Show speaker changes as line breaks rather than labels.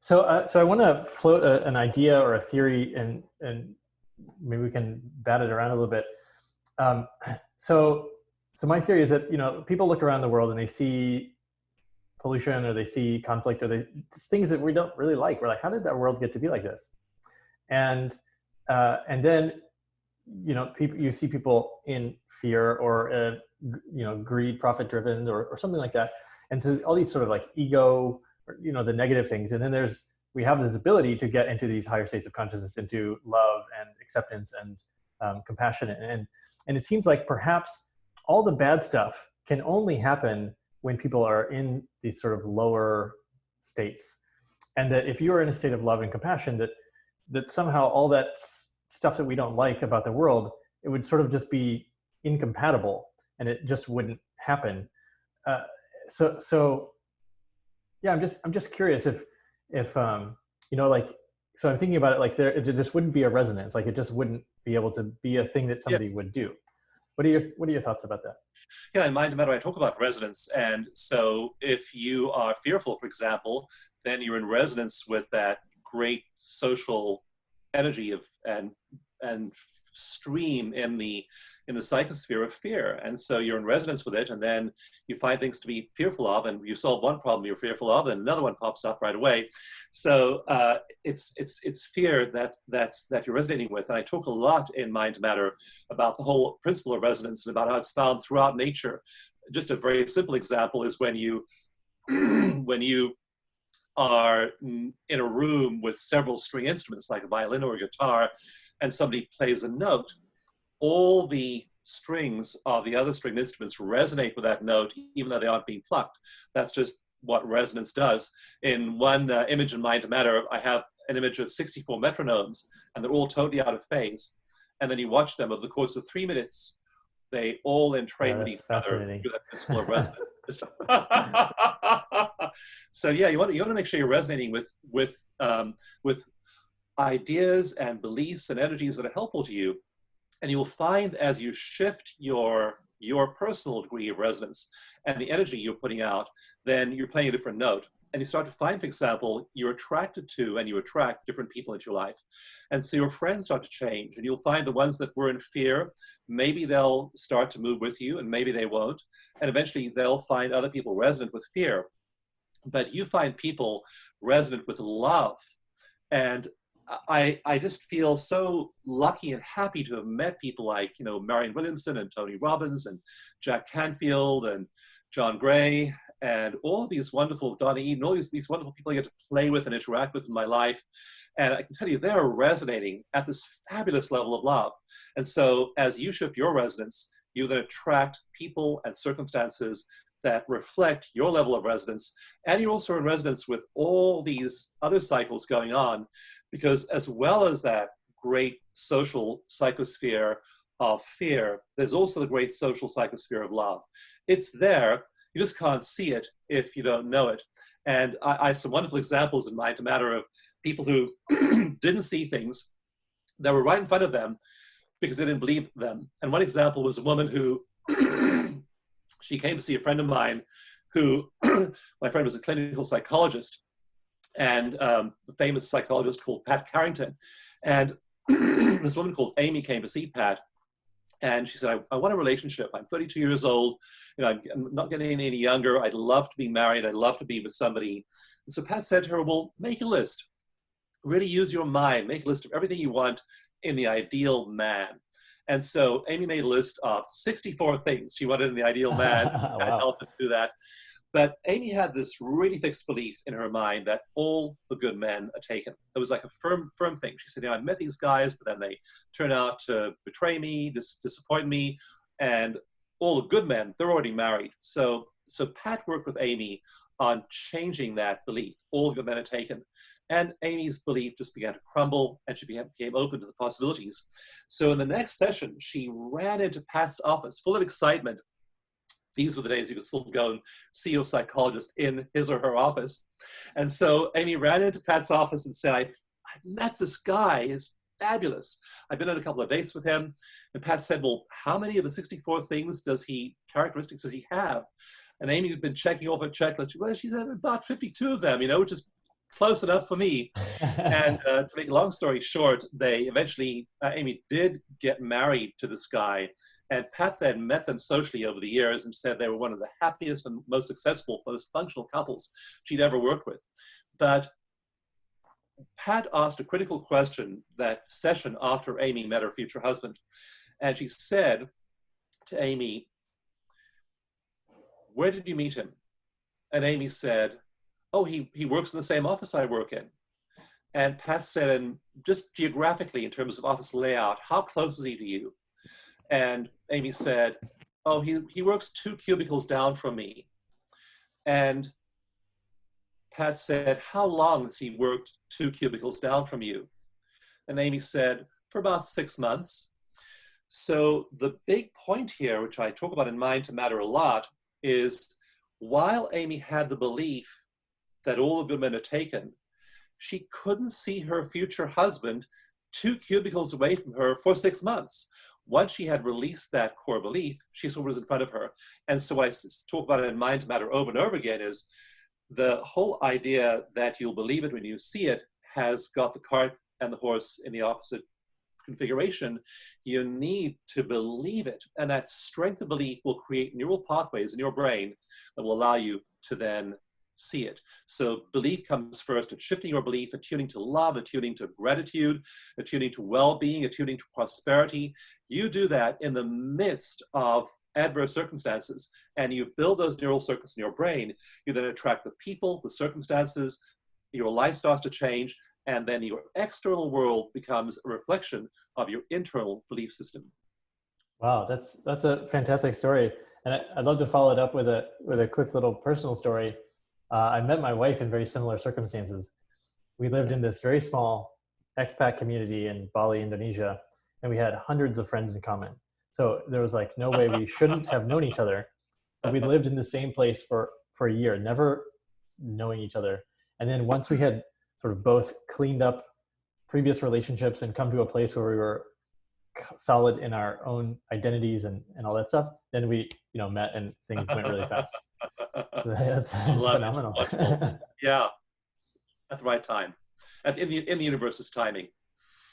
So I want to float an idea or a theory, and maybe we can bat it around a little bit. Um, so, so my theory is that people look around the world and they see pollution or they see conflict or they just things that we don't really like. We're like, how did that world get to be like this? And then people, you see people in fear or greed, profit driven, or something like that, and so all these sort of like ego, or, the negative things. And then we have this ability to get into these higher states of consciousness, into love and acceptance and compassion. And it seems like perhaps all the bad stuff can only happen when people are in these sort of lower states. And that if you are in a state of love and compassion, that somehow all that stuff that we don't like about the world, it would sort of just be incompatible and it just wouldn't happen. So yeah, I'm just curious if like, so I'm thinking about it like it just wouldn't be a resonance, like it just wouldn't be able to be a thing that somebody
Yes.
would do. What are your thoughts about that?
Yeah, in Mind Matter, I talk about resonance. And so if you are fearful, for example, then you're in resonance with that great social energy and stream in the psychosphere of fear. And so you're in resonance with it, and then you find things to be fearful of, and you solve one problem you're fearful of, and another one pops up right away. So it's fear that you're resonating with. And I talk a lot in Mind Matter about the whole principle of resonance and about how it's found throughout nature. Just a very simple example is when you when you are in a room with several string instruments like a violin or a guitar, and somebody plays a note, all the strings of the other stringed instruments resonate with that note, even though they aren't being plucked. That's just what resonance does. In one image in Mind Matter, I have an image of 64 metronomes, and they're all totally out of phase. And then you watch them over the course of 3 minutes, they all entrain with each other through that principle of resonance. So yeah, you want to make sure you're resonating with ideas and beliefs and energies that are helpful to you, and you'll find as you shift your personal degree of resonance and the energy you're putting out, then you're playing a different note. And you start to find, for example, you're attracted to and you attract different people into your life. And so your friends start to change, and you'll find the ones that were in fear, maybe they'll start to move with you and maybe they won't. And eventually they'll find other people resonant with fear. But you find people resonant with love. And I just feel so lucky and happy to have met people like, Marianne Williamson and Tony Robbins and Jack Canfield and John Gray and all these wonderful, Donna Eden, all these wonderful people I get to play with and interact with in my life. And I can tell you, they're resonating at this fabulous level of love. And so as you shift your resonance, you then attract people and circumstances that reflect your level of resonance. And you're also in resonance with all these other cycles going on, because as well as that great social psychosphere of fear, there's also the great social psychosphere of love. It's there. You just can't see it if you don't know it. And I have some wonderful examples in Mind Matter of people who didn't see things that were right in front of them because they didn't believe them. And one example was a woman who, she came to see a friend of mine who, my friend was a clinical psychologist, and the famous psychologist called Pat Carrington. And this woman called Amy came to see Pat. And she said, I want a relationship. I'm 32 years old. I'm not getting any younger. I'd love to be married. I'd love to be with somebody. And so Pat said to her, well, make a list. Really use your mind. Make a list of everything you want in the ideal man. And so Amy made a list of 64 things she wanted in the ideal man.
Wow.
Pat helped her do that. But Amy had this really fixed belief in her mind that all the good men are taken. It was like a firm thing. She said, I met these guys, but then they turn out to betray me, disappoint me, and all the good men, they're already married. So Pat worked with Amy on changing that belief. All the good men are taken. And Amy's belief just began to crumble, and she became open to the possibilities. So in the next session, she ran into Pat's office full of excitement. These were the days you could still go and see your psychologist in his or her office. And so Amy ran into Pat's office and said, I've met this guy. He's fabulous. I've been on a couple of dates with him. And Pat said, well, how many of the 64 characteristics does he have? And Amy had been checking off her checklist. Well, she said about 52 of them, which is close enough for me. And to make a long story short, they eventually, Amy did get married to this guy. And Pat then met them socially over the years and said they were one of the happiest and most successful, most functional couples she'd ever worked with. But Pat asked a critical question that session after Amy met her future husband. And she said to Amy, "Where did you meet him?" And Amy said, "Oh, he works in the same office I work in." And Pat said, "And just geographically, in terms of office layout, how close is he to you?" And Amy said, "Oh, he works 2 cubicles down from me." And Pat said, "How long has he worked 2 cubicles down from you?" And Amy said, "For about 6 months." So the big point here, which I talk about in Mind to Matter a lot, is while Amy had the belief that all the good men are taken, she couldn't see her future husband 2 cubicles away from her for 6 months. Once she had released that core belief, she saw what was in front of her. And so I talk about it in Mind to Matter over and over again, is the whole idea that you'll believe it when you see it has got the cart and the horse in the opposite configuration. You need to believe it. And that strength of belief will create neural pathways in your brain that will allow you to then see it. So belief comes first, at shifting your belief, attuning to love, attuning to gratitude, attuning to well-being, attuning to prosperity. You do that in the midst of adverse circumstances, and you build those neural circuits in your brain. You then attract the people, the circumstances, your life starts to change, and then your external world becomes a reflection of your internal belief system.
Wow, that's a fantastic story, and I'd love to follow it up with a quick little personal story. I met my wife in very similar circumstances. We lived in this very small expat community in Bali, Indonesia, and we had hundreds of friends in common. So there was like no way we shouldn't have known each other. But we lived in the same place for a year, never knowing each other. And then once we had sort of both cleaned up previous relationships and come to a place where we were solid in our own identities and all that stuff, then we met and things went really fast. So that's phenomenal.
Yeah, at the right time, in the universe's timing.